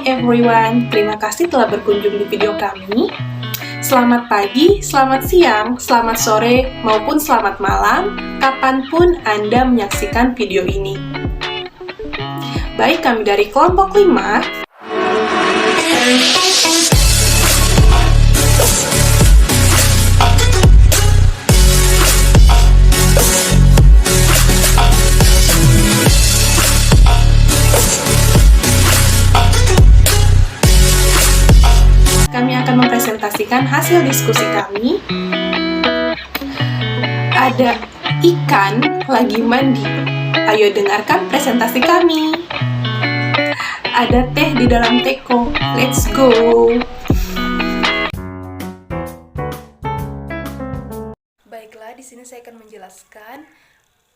everyone, terima kasih telah berkunjung di video kami. Selamat pagi, selamat siang, selamat sore, maupun selamat malam, kapanpun Anda menyaksikan video ini. Baik, kami dari kelompok 5 kami akan mempresentasikan hasil diskusi kami. Ada ikan lagi mandi. Ayo dengarkan presentasi kami. Ada teh di dalam teko. Let's go. Baiklah, di sini saya akan menjelaskan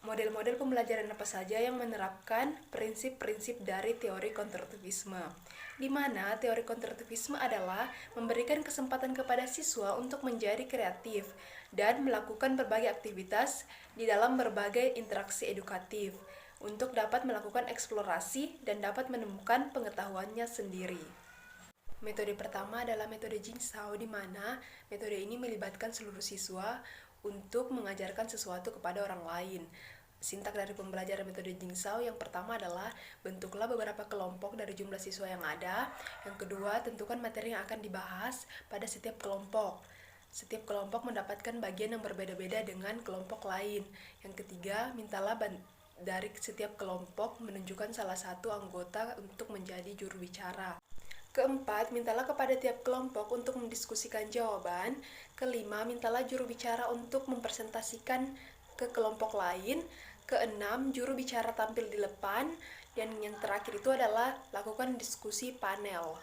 model-model pembelajaran apa saja yang menerapkan prinsip-prinsip dari teori konstruktivisme. Di mana teori konstruktivisme adalah memberikan kesempatan kepada siswa untuk menjadi kreatif dan melakukan berbagai aktivitas di dalam berbagai interaksi edukatif untuk dapat melakukan eksplorasi dan dapat menemukan pengetahuannya sendiri. Metode pertama adalah metode Jigsaw, di mana metode ini melibatkan seluruh siswa untuk mengajarkan sesuatu kepada orang lain. Sintak dari pembelajaran metode Jigsaw yang pertama adalah bentuklah beberapa kelompok dari jumlah siswa yang ada. Yang kedua, tentukan materi yang akan dibahas pada setiap kelompok. Setiap kelompok mendapatkan bagian yang berbeda-beda dengan kelompok lain. Yang ketiga, mintalah dari setiap kelompok menunjukkan salah satu anggota untuk menjadi juru bicara. Keempat, mintalah kepada tiap kelompok untuk mendiskusikan jawaban. Kelima, mintalah juru bicara untuk mempresentasikan ke kelompok lain. Keenam, juru bicara tampil di depan. Dan yang terakhir itu adalah lakukan diskusi panel.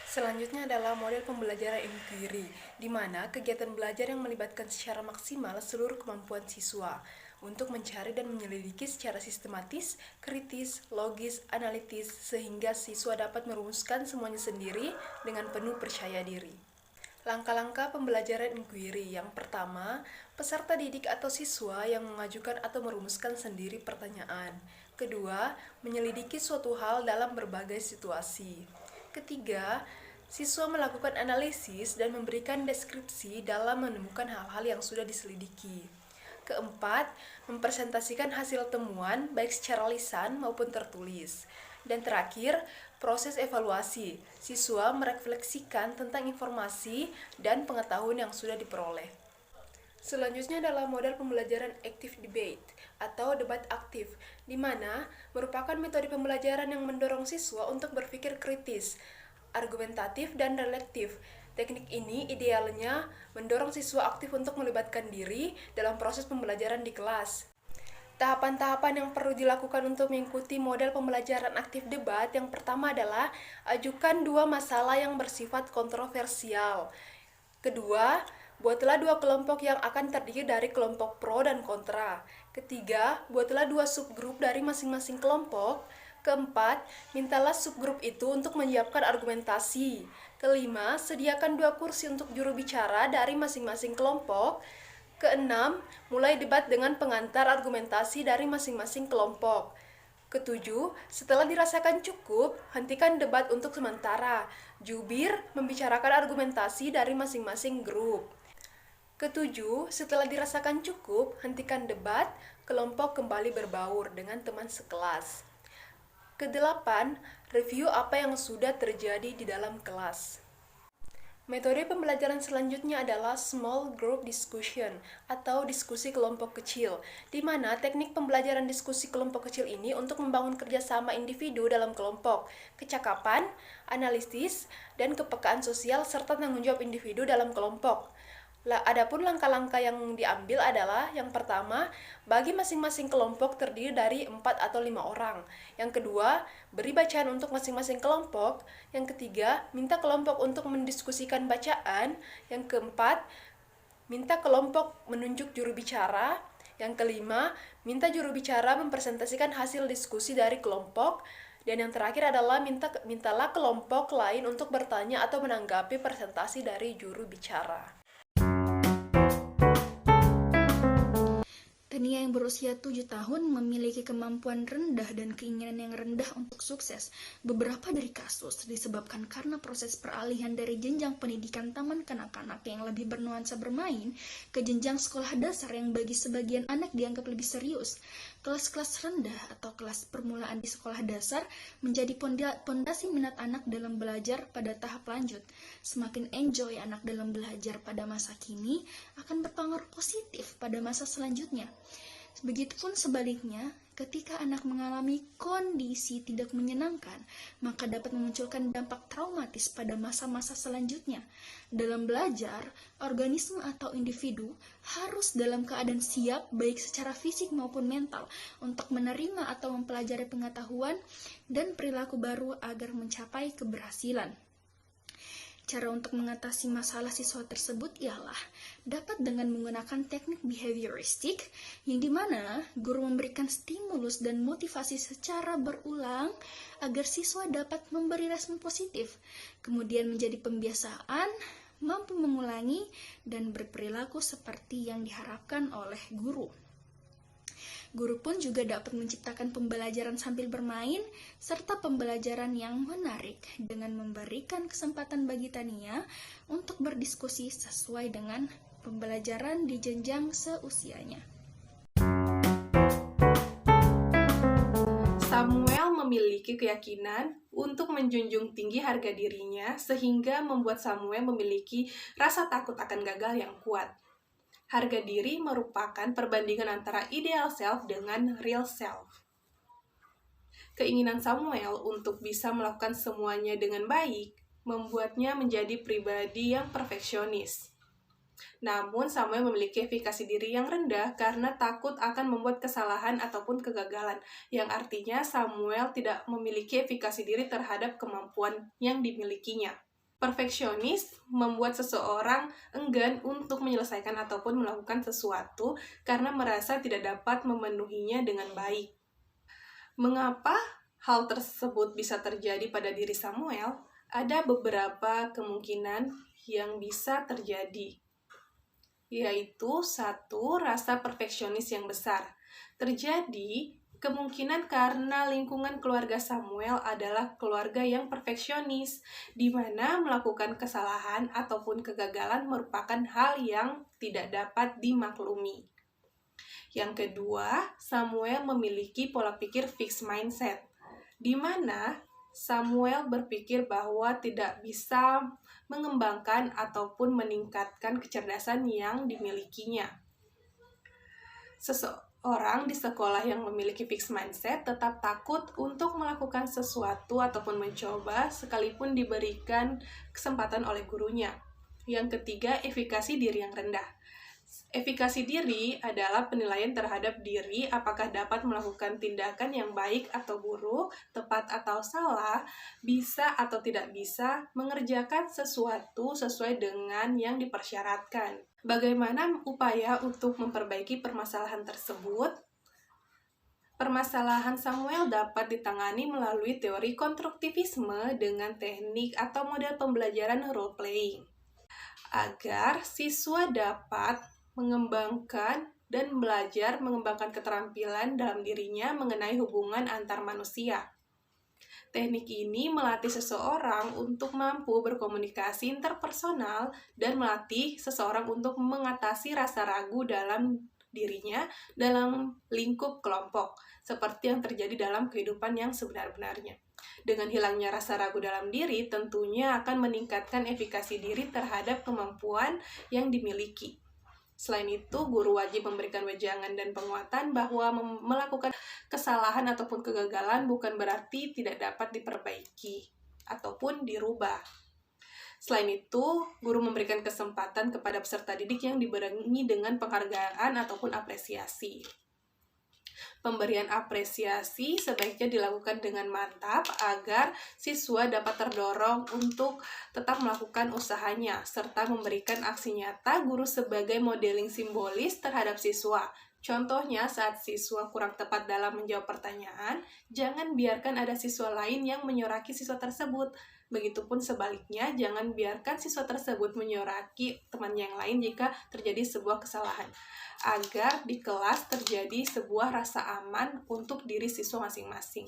Selanjutnya adalah model pembelajaran inquiry, di mana kegiatan belajar yang melibatkan secara maksimal seluruh kemampuan siswa untuk mencari dan menyelidiki secara sistematis, kritis, logis, analitis, sehingga siswa dapat merumuskan semuanya sendiri dengan penuh percaya diri. Langkah-langkah pembelajaran inquiry. Yang pertama, peserta didik atau siswa yang mengajukan atau merumuskan sendiri pertanyaan. Kedua, menyelidiki suatu hal dalam berbagai situasi. Ketiga, siswa melakukan analisis dan memberikan deskripsi dalam menemukan hal-hal yang sudah diselidiki. Keempat, mempresentasikan hasil temuan baik secara lisan maupun tertulis. Dan terakhir, proses evaluasi. Siswa merefleksikan tentang informasi dan pengetahuan yang sudah diperoleh. Selanjutnya adalah model pembelajaran active debate atau debat aktif, di mana merupakan metode pembelajaran yang mendorong siswa untuk berpikir kritis, argumentatif, dan reflektif. Teknik ini idealnya mendorong siswa aktif untuk melibatkan diri dalam proses pembelajaran di kelas. Tahapan-tahapan yang perlu dilakukan untuk mengikuti model pembelajaran aktif debat yang pertama adalah ajukan 2 masalah yang bersifat kontroversial. Kedua, buatlah 2 kelompok yang akan terdiri dari kelompok pro dan kontra. Ketiga, buatlah 2 subgrup dari masing-masing kelompok. Keempat, mintalah subgrup itu untuk menyiapkan argumentasi. Kelima, sediakan 2 kursi untuk juru bicara dari masing-masing kelompok. Keenam, mulai debat dengan pengantar argumentasi dari masing-masing kelompok. Ketujuh, setelah dirasakan cukup, hentikan debat untuk sementara. Jubir membicarakan argumentasi dari masing-masing grup. Ketujuh, setelah dirasakan cukup, hentikan debat, kelompok kembali berbaur dengan teman sekelas. Kedelapan, review apa yang sudah terjadi di dalam kelas. Metode pembelajaran selanjutnya adalah small group discussion atau diskusi kelompok kecil, di mana teknik pembelajaran diskusi kelompok kecil ini untuk membangun kerjasama individu dalam kelompok, kecakapan, analisis, dan kepekaan sosial serta tanggung jawab individu dalam kelompok. Adapun langkah-langkah yang diambil adalah yang pertama, bagi masing-masing kelompok terdiri dari 4 atau 5 orang. Yang kedua, beri bacaan untuk masing-masing kelompok. Yang ketiga, minta kelompok untuk mendiskusikan bacaan. Yang keempat, minta kelompok menunjuk juru bicara. Yang kelima, minta juru bicara mempresentasikan hasil diskusi dari kelompok. Dan yang terakhir adalah mintalah kelompok lain untuk bertanya atau menanggapi presentasi dari juru bicara. Kenia yang berusia 7 tahun memiliki kemampuan rendah dan keinginan yang rendah untuk sukses. Beberapa dari kasus disebabkan karena proses peralihan dari jenjang pendidikan taman kanak-kanak yang lebih bernuansa bermain ke jenjang sekolah dasar yang bagi sebagian anak dianggap lebih serius. Kelas-kelas rendah atau kelas permulaan di sekolah dasar menjadi pondasi minat anak dalam belajar pada tahap lanjut. Semakin enjoy anak dalam belajar pada masa kini akan berpengaruh positif pada masa selanjutnya. Begitupun sebaliknya, ketika anak mengalami kondisi tidak menyenangkan, maka dapat memunculkan dampak traumatis pada masa-masa selanjutnya. Dalam belajar, organisme atau individu harus dalam keadaan siap baik secara fisik maupun mental untuk menerima atau mempelajari pengetahuan dan perilaku baru agar mencapai keberhasilan. Cara untuk mengatasi masalah siswa tersebut ialah dapat dengan menggunakan teknik behavioristik yang dimana guru memberikan stimulus dan motivasi secara berulang agar siswa dapat memberi respon positif, kemudian menjadi pembiasaan, mampu mengulangi, dan berperilaku seperti yang diharapkan oleh guru. Guru pun juga dapat menciptakan pembelajaran sambil bermain, serta pembelajaran yang menarik dengan memberikan kesempatan bagi Tania untuk berdiskusi sesuai dengan pembelajaran di jenjang seusianya. Samuel memiliki keyakinan untuk menjunjung tinggi harga dirinya sehingga membuat Samuel memiliki rasa takut akan gagal yang kuat. Harga diri merupakan perbandingan antara ideal self dengan real self. Keinginan Samuel untuk bisa melakukan semuanya dengan baik membuatnya menjadi pribadi yang perfeksionis. Namun, Samuel memiliki efikasi diri yang rendah karena takut akan membuat kesalahan ataupun kegagalan, yang artinya Samuel tidak memiliki efikasi diri terhadap kemampuan yang dimilikinya. Perfeksionis membuat seseorang enggan untuk menyelesaikan ataupun melakukan sesuatu karena merasa tidak dapat memenuhinya dengan baik. Mengapa hal tersebut bisa terjadi pada diri Samuel? Ada beberapa kemungkinan yang bisa terjadi, yaitu 1. Rasa perfeksionis yang besar. Terjadi kemungkinan karena lingkungan keluarga Samuel adalah keluarga yang perfeksionis, di mana melakukan kesalahan ataupun kegagalan merupakan hal yang tidak dapat dimaklumi. Yang kedua, Samuel memiliki pola pikir fixed mindset, di mana Samuel berpikir bahwa tidak bisa mengembangkan ataupun meningkatkan kecerdasan yang dimilikinya. Seseorang di sekolah yang memiliki fixed mindset tetap takut untuk melakukan sesuatu ataupun mencoba sekalipun diberikan kesempatan oleh gurunya. Yang ketiga, efikasi diri yang rendah. Efikasi diri adalah penilaian terhadap diri apakah dapat melakukan tindakan yang baik atau buruk, tepat atau salah, bisa atau tidak bisa, mengerjakan sesuatu sesuai dengan yang dipersyaratkan. Bagaimana upaya untuk memperbaiki permasalahan tersebut? Permasalahan Samuel dapat ditangani melalui teori konstruktivisme dengan teknik atau model pembelajaran role-playing, agar siswa dapat mengembangkan dan belajar mengembangkan keterampilan dalam dirinya mengenai hubungan antar manusia. Teknik ini melatih seseorang untuk mampu berkomunikasi interpersonal dan melatih seseorang untuk mengatasi rasa ragu dalam dirinya dalam lingkup kelompok, seperti yang terjadi dalam kehidupan yang sebenar-benarnya. Dengan hilangnya rasa ragu dalam diri, tentunya akan meningkatkan efikasi diri terhadap kemampuan yang dimiliki. Selain itu, guru wajib memberikan wejangan dan penguatan bahwa melakukan kesalahan ataupun kegagalan bukan berarti tidak dapat diperbaiki ataupun dirubah. Selain itu, guru memberikan kesempatan kepada peserta didik yang dibarengi dengan penghargaan ataupun apresiasi. Pemberian apresiasi sebaiknya dilakukan dengan mantap agar siswa dapat terdorong untuk tetap melakukan usahanya, serta memberikan aksi nyata guru sebagai modeling simbolis terhadap siswa. Contohnya, saat siswa kurang tepat dalam menjawab pertanyaan, jangan biarkan ada siswa lain yang menyoraki siswa tersebut. Begitupun sebaliknya, jangan biarkan siswa tersebut menyoraki temannya yang lain jika terjadi sebuah kesalahan. Agar di kelas terjadi sebuah rasa aman untuk diri siswa masing-masing.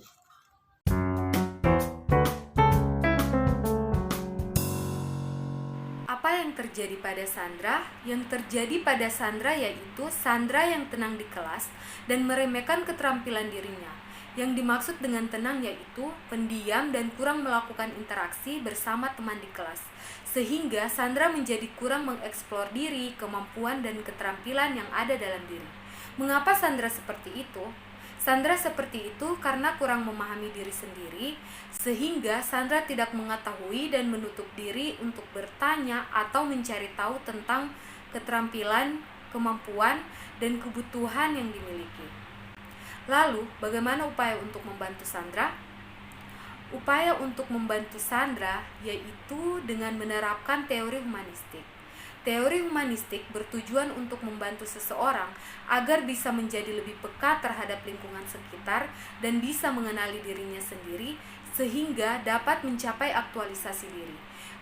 Apa yang terjadi pada Sandra? Yang terjadi pada Sandra yaitu Sandra yang tenang di kelas dan meremehkan keterampilan dirinya. Yang dimaksud dengan tenang yaitu pendiam dan kurang melakukan interaksi bersama teman di kelas. Sehingga Sandra menjadi kurang mengeksplor diri, kemampuan, dan keterampilan yang ada dalam diri. Mengapa Sandra seperti itu? Sandra seperti itu karena kurang memahami diri sendiri, sehingga Sandra tidak mengetahui dan menutup diri untuk bertanya atau mencari tahu tentang keterampilan, kemampuan, dan kebutuhan yang dimiliki. Lalu, bagaimana upaya untuk membantu Sandra? Upaya untuk membantu Sandra yaitu dengan menerapkan teori humanistik. Teori humanistik bertujuan untuk membantu seseorang agar bisa menjadi lebih peka terhadap lingkungan sekitar dan bisa mengenali dirinya sendiri sehingga dapat mencapai aktualisasi diri.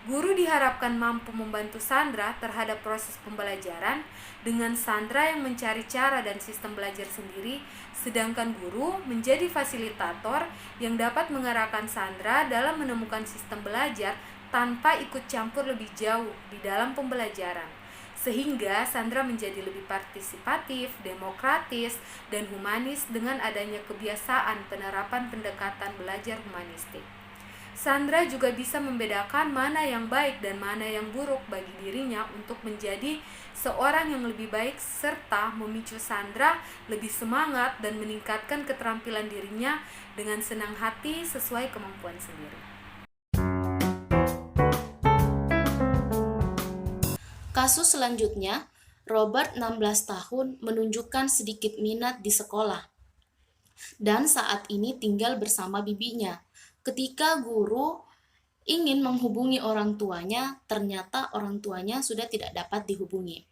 Guru diharapkan mampu membantu Sandra terhadap proses pembelajaran dengan Sandra yang mencari cara dan sistem belajar sendiri, sedangkan guru menjadi fasilitator yang dapat mengarahkan Sandra dalam menemukan sistem belajar tanpa ikut campur lebih jauh di dalam pembelajaran, sehingga Sandra menjadi lebih partisipatif, demokratis, dan humanis dengan adanya kebiasaan penerapan pendekatan belajar humanistik. Sandra juga bisa membedakan mana yang baik dan mana yang buruk bagi dirinya untuk menjadi seorang yang lebih baik serta memicu Sandra lebih semangat dan meningkatkan keterampilan dirinya dengan senang hati sesuai kemampuan sendiri. Kasus selanjutnya, Robert 16 tahun menunjukkan sedikit minat di sekolah dan saat ini tinggal bersama bibinya. Ketika guru ingin menghubungi orang tuanya, ternyata orang tuanya sudah tidak dapat dihubungi.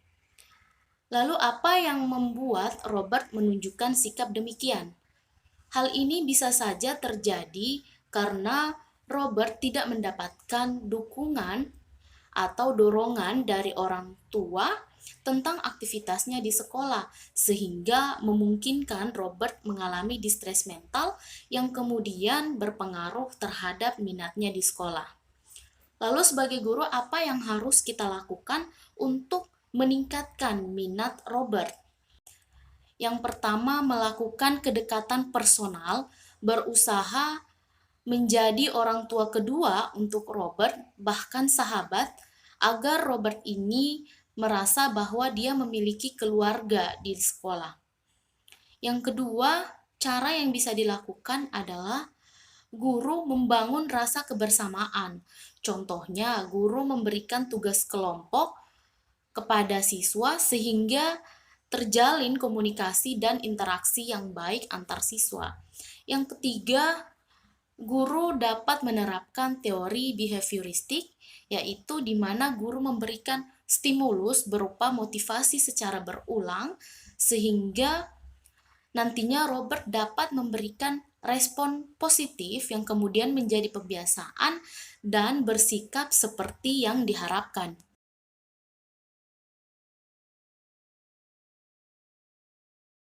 Lalu apa yang membuat Robert menunjukkan sikap demikian? Hal ini bisa saja terjadi karena Robert tidak mendapatkan dukungan atau dorongan dari orang tua tentang aktivitasnya di sekolah, sehingga memungkinkan Robert mengalami distres mental yang kemudian berpengaruh terhadap minatnya di sekolah. Lalu sebagai guru, apa yang harus kita lakukan untuk meningkatkan minat Robert? Yang pertama, melakukan kedekatan personal, berusaha menjadi orang tua kedua untuk Robert, bahkan sahabat, agar Robert ini merasa bahwa dia memiliki keluarga di sekolah. Yang kedua, cara yang bisa dilakukan adalah guru membangun rasa kebersamaan. Contohnya, guru memberikan tugas kelompok kepada siswa sehingga terjalin komunikasi dan interaksi yang baik antar siswa. Yang ketiga, guru dapat menerapkan teori behavioristik, yaitu di mana guru memberikan stimulus berupa motivasi secara berulang, sehingga nantinya Robert dapat memberikan respon positif yang kemudian menjadi kebiasaan dan bersikap seperti yang diharapkan.